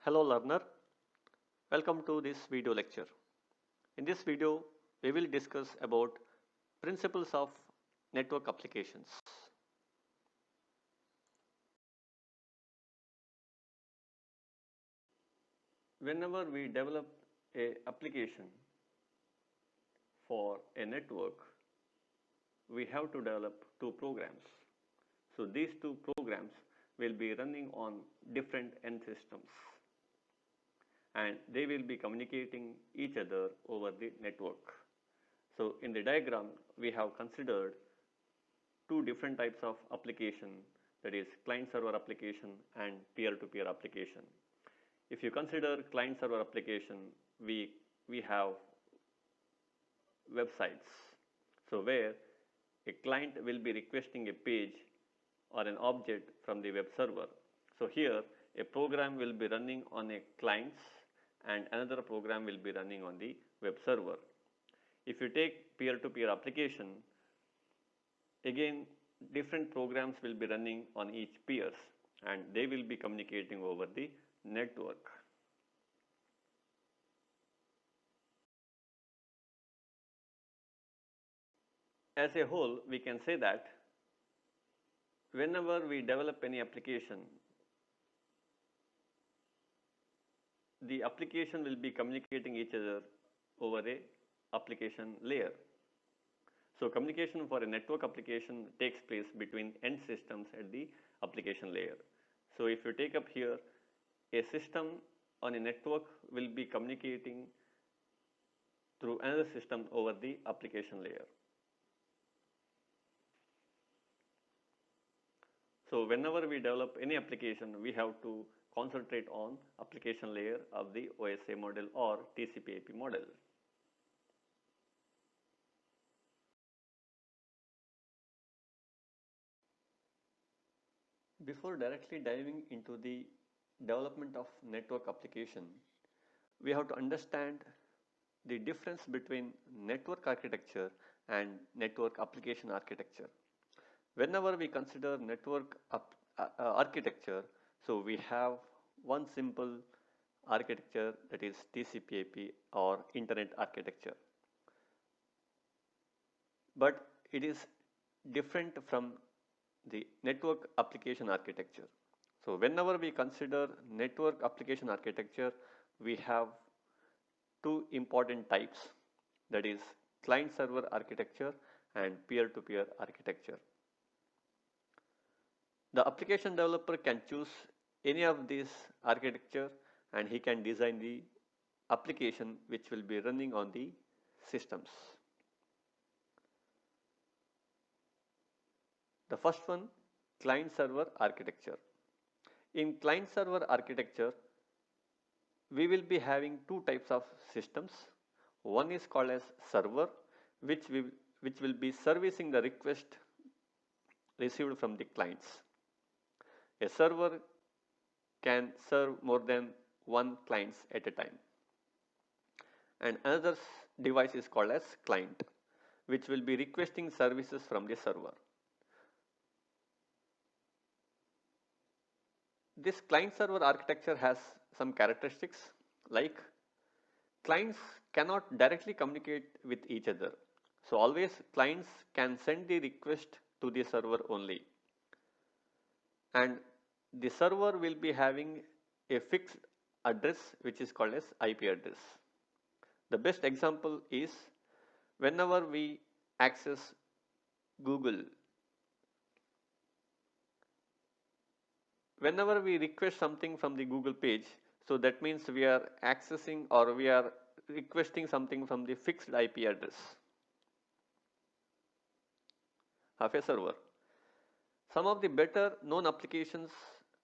Hello learner, welcome to this video lecture. In this video, we will discuss about principles of network applications. Whenever we develop a application for a network, we have to develop two programs. So these two programs will be running on different end systems and they will be communicating each other over the network. So in the diagram, we have considered two different types of application, that is client server application and peer-to-peer application. If you consider client server application, we have websites. So where a client will be requesting a page or an object from the web server. So here a program will be running on a client's and another program will be running on the web server. If you take peer-to-peer application, again different programs will be running on each peers and they will be communicating over the network. As a whole, we can say that whenever we develop any application, the application will be communicating each other over a application layer. So communication for a network application takes place between end systems at the application layer. So if you take up here, a system on a network will be communicating through another system over the application layer. So whenever we develop any application, we have to concentrate on application layer of the OSI model or TCP/IP model. Before directly diving into the development of network application, we have to understand the difference between network architecture and network application architecture. Whenever we consider network architecture, so we have one simple architecture, that is TCP/IP or internet architecture. But it is different from the network application architecture. So whenever we consider network application architecture, we have two important types, that is client server architecture and peer-to-peer architecture. The application developer can choose any of these architecture and he can design the application which will be running on the systems. The first one, client server architecture. In client server architecture, we will be having two types of systems. One is called as server, which will be servicing the request received from the clients. A server can serve more than one clients at a time. And another device is called as client, which will be requesting services from the server. This client server architecture has some characteristics, like clients cannot directly communicate with each other. So always clients can send the request to the server only. And the server will be having a fixed address which is called as IP address. The best example is whenever we access Google, whenever we request something from the Google page, so that means we are accessing or we are requesting something from the fixed IP address of a server. Some of the better known applications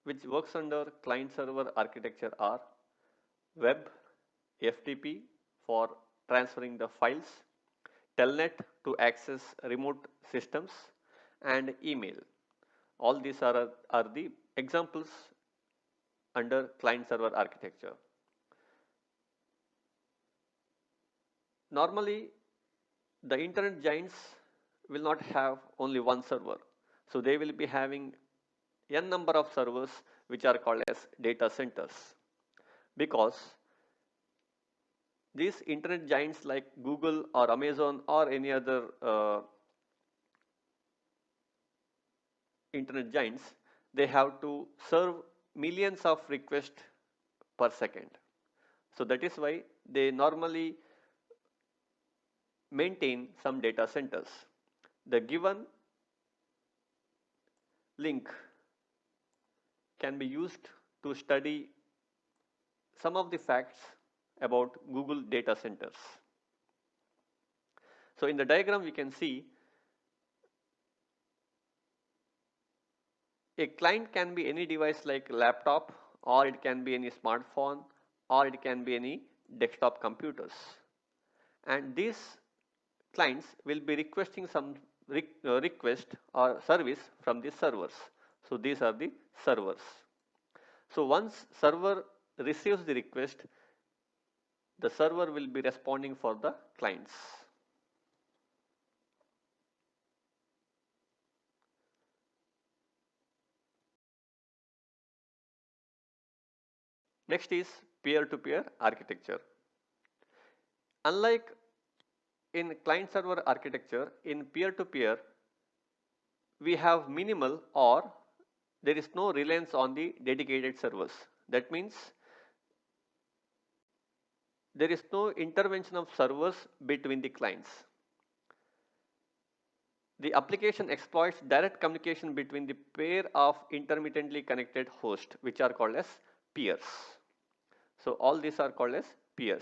which works under client server architecture are web, FTP for transferring the files, telnet to access remote systems, and email. All these are the examples under client server architecture. Normally, the internet giants will not have only one server. So they will be having n number of servers which are called as data centers. because these internet giants like Google or Amazon or any other internet giants, they have to serve millions of requests per second. So that is why they normally maintain some data centers. The given link can be used to study some of the facts about Google data centers. So in the diagram we can see a client can be any device like laptop, or it can be any smartphone, or it can be any desktop computers. And these clients will be requesting some request or service from the servers. So these are the servers. So once server receives the request, the server will be responding for the clients. Next is peer-to-peer architecture. Unlike in client-server architecture, in peer-to-peer, we have minimal or there is no reliance on the dedicated servers. That means there is no intervention of servers between the clients. The application exploits direct communication between the pair of intermittently connected hosts, which are called as peers. So all these are called as peers.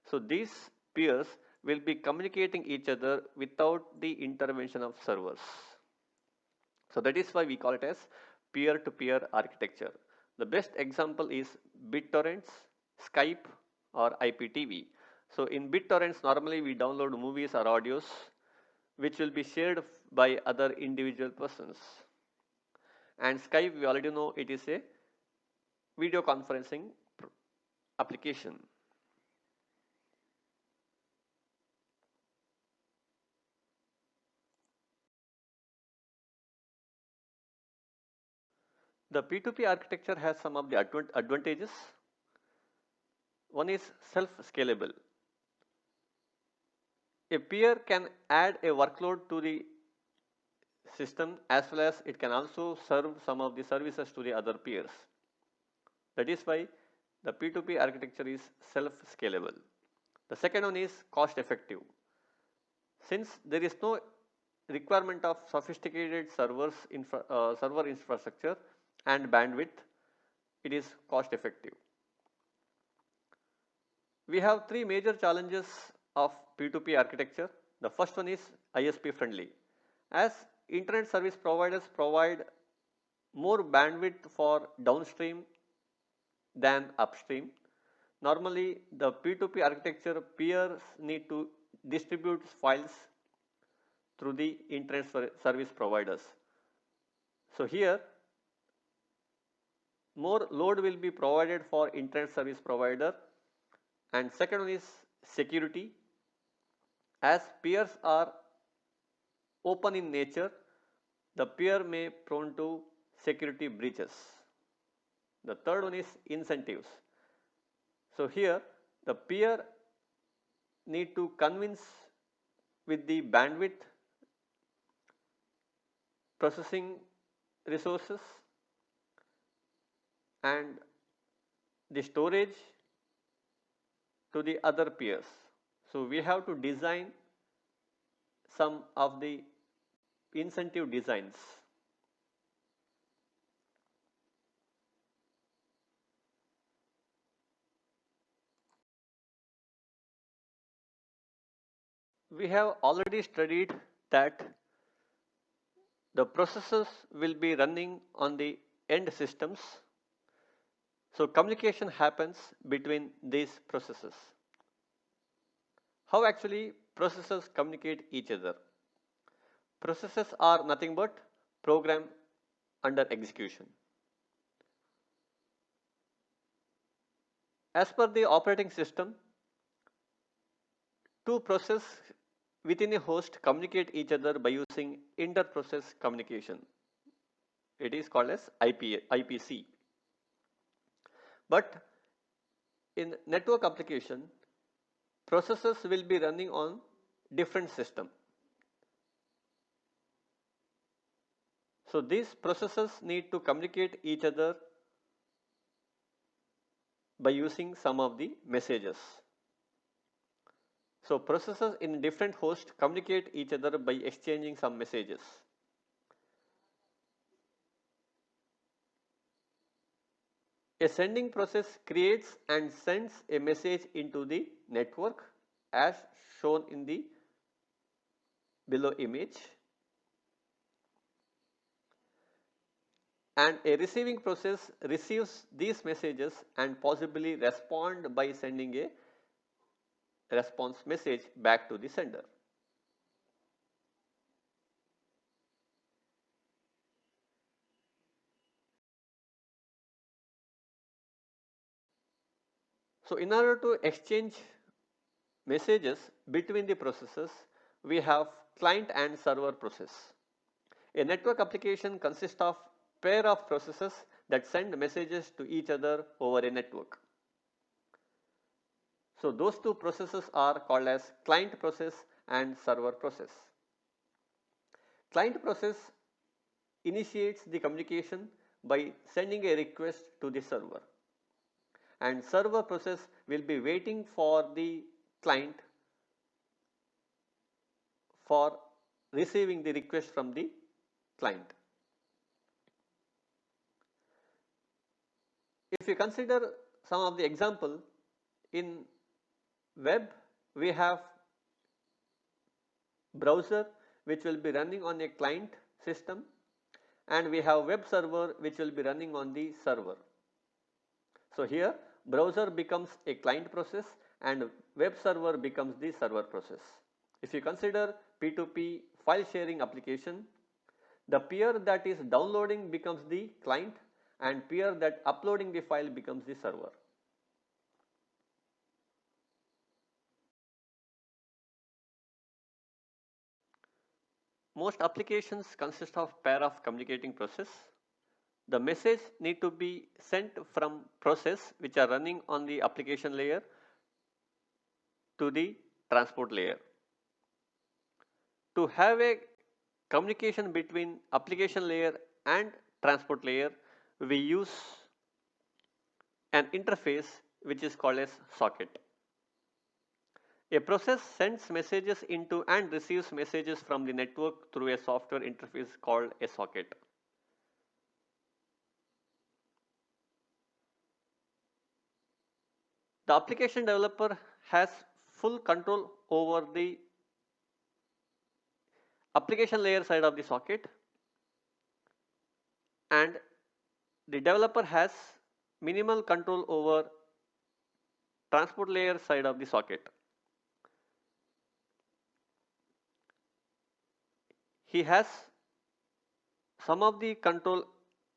So these peers will be communicating each other without the intervention of servers. So that is why we call it as peer-to-peer architecture. The best example is BitTorrents, Skype, or IPTV. So in BitTorrents, normally we download movies or audios which will be shared by other individual persons. And Skype, we already know it is a video conferencing application. The P2P architecture has some of the advantages. One is self-scalable. A peer can add a workload to the system as well as it can also serve some of the services to the other peers. That is why the P2P architecture is self-scalable. The second one is cost-effective. Since there is no requirement of sophisticated server infrastructure and bandwidth, it is cost-effective. We have three major challenges of P2P architecture. The first one is ISP friendly. As internet service providers provide more bandwidth for downstream than upstream, normally the P2P architecture peers need to distribute files through the internet service providers. So here more load will be provided for internet service provider, and second one is security. As peers are open in nature, the peer may prone to security breaches. The third one is incentives. So here the peer need to convince with the bandwidth, processing resources, and the storage to the other peers. So we have to design some of the incentive designs. We have already studied that the processes will be running on the end systems. So communication happens between these processes. How actually processes communicate each other? Processes are nothing but program under execution. As per the operating system, two processes within a host communicate each other by using inter-process communication. It is called as IPC. But In network application, processes will be running on different system. So these processes need to communicate each other by using some of the messages. So processes in different hosts communicate each other by exchanging some messages. A sending process creates and sends a message into the network as shown in the below image, and a receiving process receives these messages and possibly respond by sending a response message back to the sender. So in order to exchange messages between the processes, we have client and server process. A network application consists of pair of processes that send messages to each other over a network. So those two processes are called as client process and server process. Client process initiates the communication by sending a request to the server, and server process will be waiting for the client for receiving the request from the client. If you consider some of the example, in web we have browser which will be running on a client system, and we have web server which will be running on the server. So here browser becomes a client process and web server becomes the server process. If you consider P2P file sharing application, the peer that is downloading becomes the client and peer that uploading the file becomes the server. Most applications consist of pair of communicating process. The message need to be sent from process which are running on the application layer to the transport layer. To have a communication between application layer and transport layer, we use an interface which is called as socket. A process sends messages into and receives messages from the network through a software interface called a socket. The application developer has full control over the application layer side of the socket, and the developer has minimal control over transport layer side of the socket. He has some of the control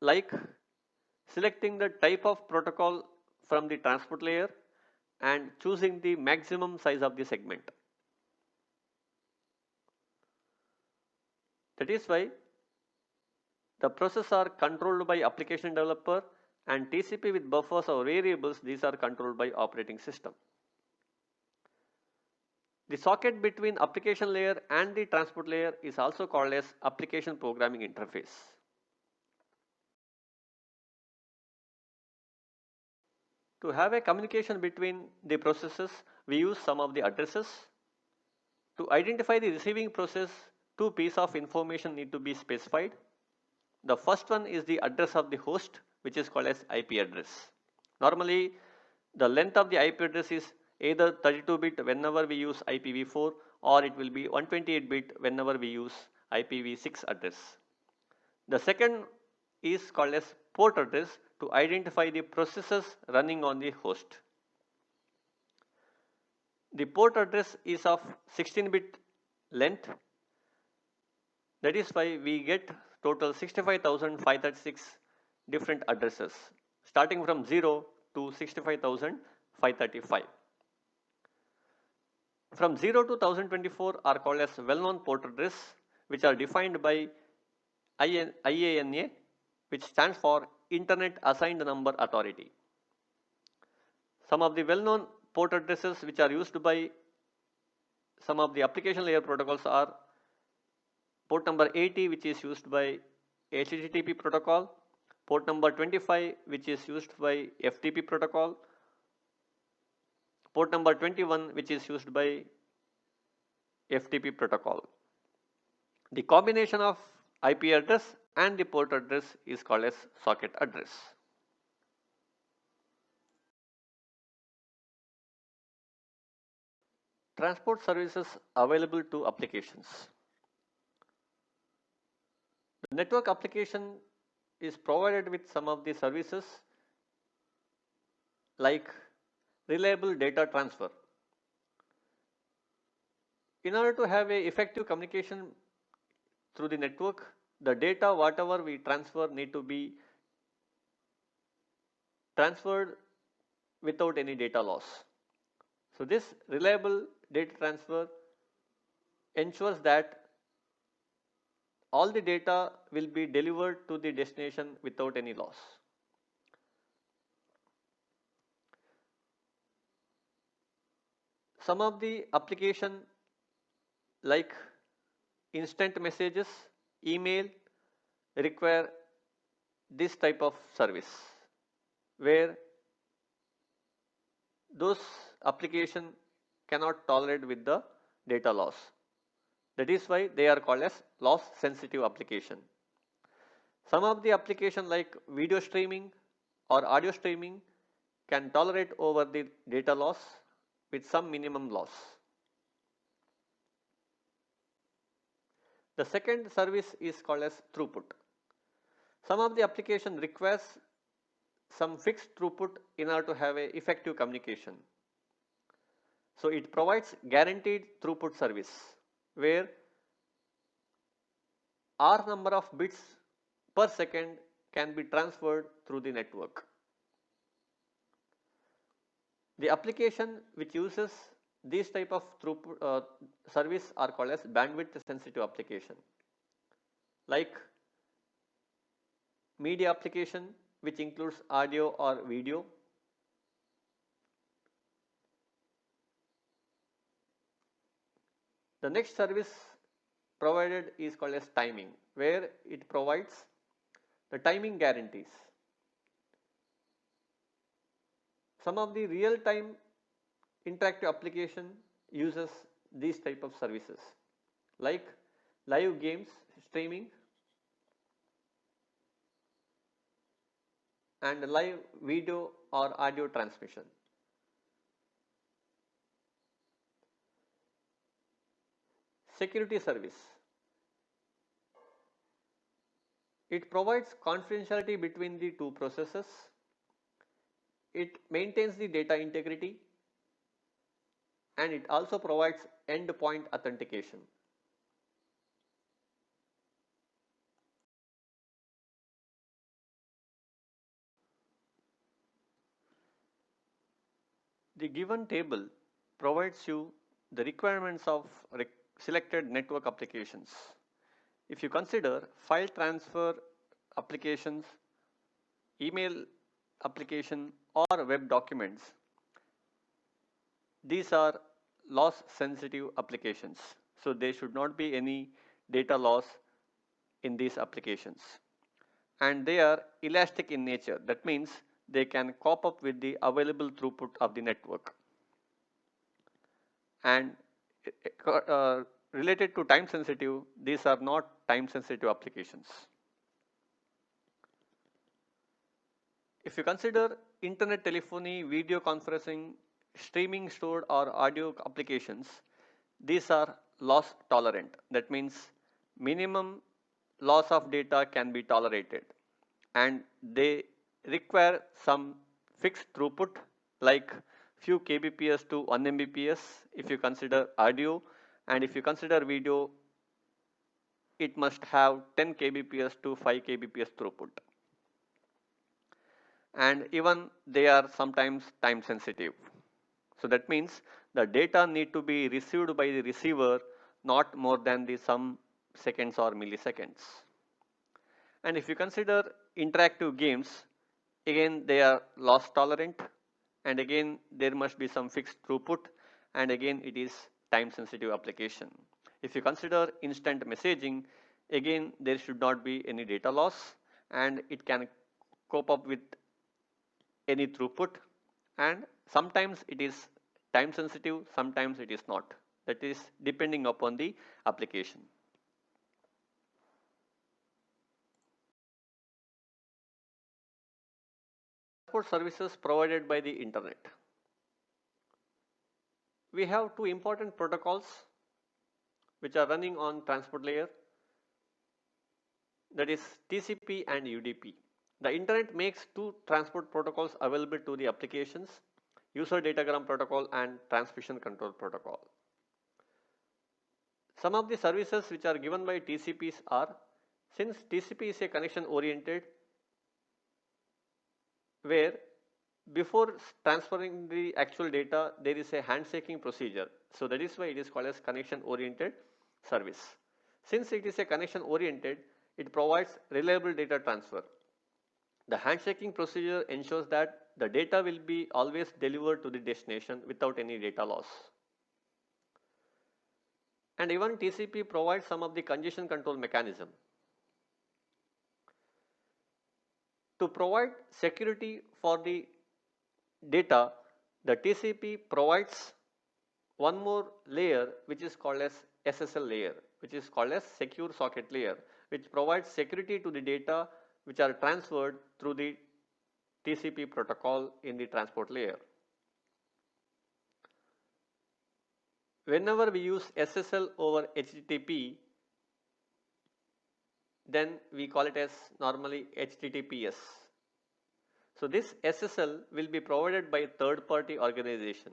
like selecting the type of protocol from the transport layer and choosing the maximum size of the segment. That is why the processes are controlled by application developer, and TCP with buffers or variables, these are controlled by operating system. The socket between application layer and the transport layer is also called as application programming interface. To have a communication between the processes, we use some of the addresses. To identify the receiving process, two pieces of information need to be specified. The first one is the address of the host, which is called as IP address. Normally, the length of the IP address is either 32-bit whenever we use IPv4, or it will be 128-bit whenever we use IPv6 address. The second is called as port address to identify the processes running on the host. The port address is of 16-bit length. That is why we get total 65,536 different addresses, starting from 0 to 65,535. From 0 to 1024 are called as well-known port address, which are defined by IANA, which stands for Internet Assigned Number Authority. Some of the well-known port addresses which are used by some of the application layer protocols are port number 80, which is used by HTTP protocol, port number 25, which is used by FTP protocol, port number 21, which is used by FTP protocol. The combination of IP address and the port address is called as socket address. Transport services available to applications. The network application is provided with some of the services like reliable data transfer. In order to have a effective communication through the network, the data whatever we transfer need to be transferred without any data loss. So this reliable data transfer ensures that all the data will be delivered to the destination without any loss. Some of the application like instant messages, email require this type of service where those application cannot tolerate with the data loss. That is why they are called as loss sensitive application. Some of the application like video streaming or audio streaming can tolerate over the data loss with some minimum loss. The second service is called as throughput. Some of the application requires some fixed throughput in order to have a effective communication. So it provides guaranteed throughput service where R number of bits per second can be transferred through the network. The application which uses these type of throughput service are called as bandwidth sensitive application, like media application which includes audio or video. The next service provided is called as timing, where it provides the timing guarantees. Some of the real-time interactive application uses these type of services like live games streaming and live video or audio transmission. Security service. It provides confidentiality between the two processes. It maintains the data integrity and it also provides endpoint authentication. The given table provides you the requirements of selected network applications. If you consider file transfer applications, email application or web documents, these are loss sensitive applications. So there should not be any data loss in these applications. And they are elastic in nature. That means they can cope up with the available throughput of the network. And related to time sensitive, these are not time sensitive applications. If you consider internet telephony, video conferencing, streaming stored or audio applications, these are loss tolerant. That means minimum loss of data can be tolerated and they require some fixed throughput like few kbps to 1 mbps if you consider audio, and if you consider video it must have 10 kbps to 5 kbps throughput, and even they are sometimes time sensitive. So that means the data need to be received by the receiver not more than the some seconds or milliseconds. And if you consider interactive games, again they are loss tolerant and again there must be some fixed throughput, and again it is time sensitive application. If you consider instant messaging, again there should not be any data loss, and it can cope up with any throughput, and sometimes it is time sensitive, sometimes it is not. That is depending upon the application. Transport services provided by the internet. We have two important protocols which are running on transport layer, that is TCP and UDP. The internet makes two transport protocols available to the applications, user datagram protocol and transmission control protocol. Some of the services which are given by TCPs are, since TCP is a connection oriented, where before transferring the actual data there is a handshaking procedure, so that is why it is called as connection oriented service. Since it is a connection oriented, it provides reliable data transfer. The handshaking procedure ensures that the data will be always delivered to the destination without any data loss. And even TCP provides some of the congestion control mechanism. To provide security for the data, the TCP provides one more layer which is called as SSL layer, which is called as secure socket layer, which provides security to the data which are transferred through the TCP protocol in the transport layer. Whenever we use SSL over HTTP, then we call it as normally HTTPS. So this SSL will be provided by third party organization.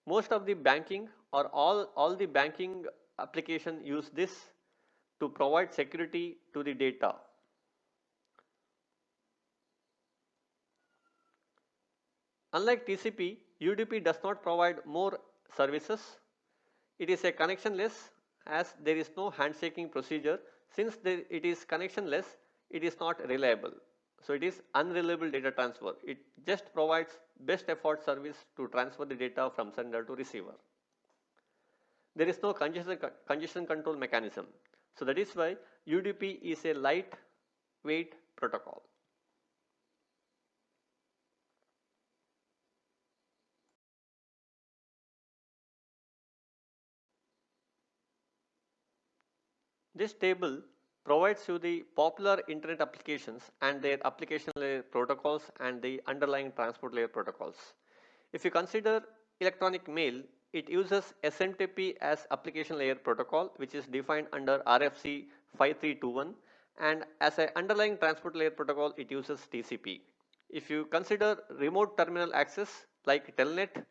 Most of the banking or all the banking application use this to provide security to the data. Unlike TCP, UDP does not provide more services. It is a connectionless, as there is no handshaking procedure. Since it is connectionless, it is not reliable. So it is unreliable data transfer. It just provides best effort service to transfer the data from sender to receiver. There is no congestion control mechanism. So that is why UDP is a lightweight protocol. This table provides you the popular internet applications and their application layer protocols and the underlying transport layer protocols. If you consider electronic mail, it uses SMTP as application layer protocol, which is defined under RFC 5321, and as an underlying transport layer protocol it uses TCP. If you consider remote terminal access like Telnet,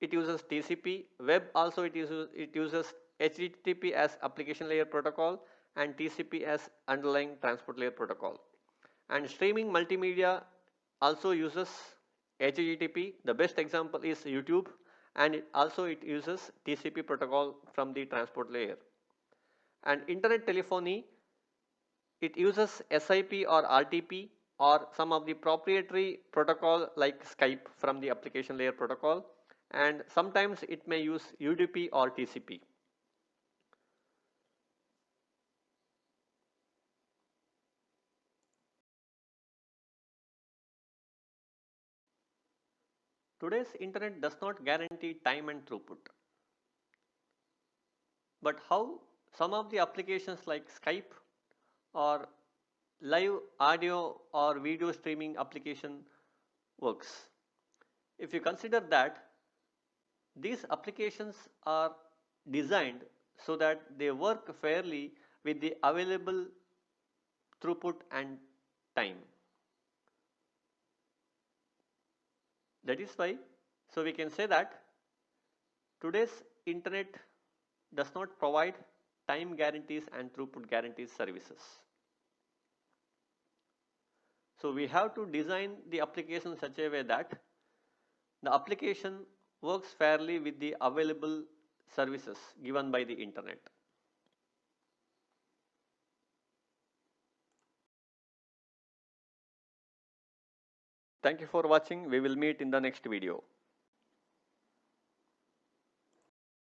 it uses TCP. Web also it uses HTTP as application layer protocol and TCP as underlying transport layer protocol. And streaming multimedia also uses HTTP. The best example is YouTube, and it uses TCP protocol from the transport layer. And internet telephony, it uses SIP or RTP or some of the proprietary protocol like Skype from the application layer protocol, and sometimes it may use UDP or TCP. Today's internet does not guarantee time and throughput. But how some of the applications like Skype or live audio or video streaming application works. If you consider that these applications are designed so that they work fairly with the available throughput and time. That is why, so we can say that today's internet does not provide time guarantees and throughput guarantees services. So we have to design the application in such a way that the application works fairly with the available services given by the internet. Thank you for watching. We will meet in the next video.